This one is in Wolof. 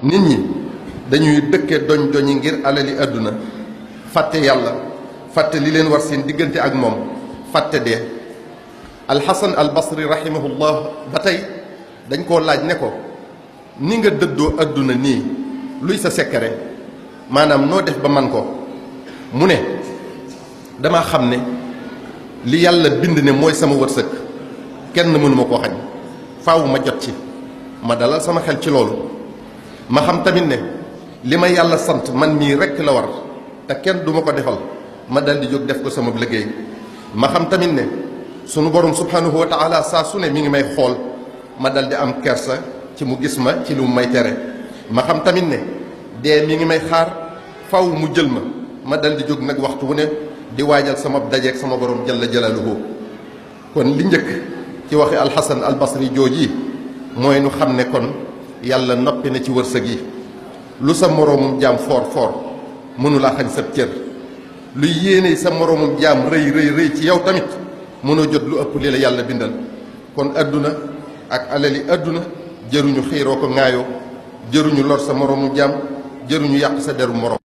nit ñi dañuy dëkke doñ doñi ngir alali àdduna fàtte yàlla fàtte li leen war seen diggante ak moom fàtte dee. alxasan al basri rahimahullah ba tey dañ koo laaj ne ko ni nga dëddoo àdduna nii luy sa sekkare maanaam noo def ba man ko mu ne dama xam ne li yàlla bind ne mooy sama wërsëg kenn mënuma koo xañ faaw ma jot ci ma dalal sama xel ci loolu ma xam tamit ne li ma yàlla sant man mii rekk la war te kenn duma ko defal ma dal di jóg def ko sama liggéey ma xam tamit ne sunu borom subhanahu wa taala saa su ne mi ngi may xool ma dal di am kersa ci mu gis ma ci lu mu may tere ma xam tamit ne dee mi ngi may xaar faw mu jël ma dal di jóg nag waxtu wu ne di waajal sama dajeeg sama borom jalla jalaaluhu kon li njëkk ci waxi alxasan al basri jooji mooy nu xam ne kon yàlla noppi na ci wërsëg yi lu sa moroomum jaam foor foor mënulaa xañ sab cër lu yéene sa moroomum jaam rëy rëy rëy ci yow tamit mënoo jot lu ëpp li la yàlla bindal kon adduna ak alali adduna jëruñu xiiroo ko ŋaayoo jëruñu lor sa moroomum jaam jëruñu yàq sa deru moroom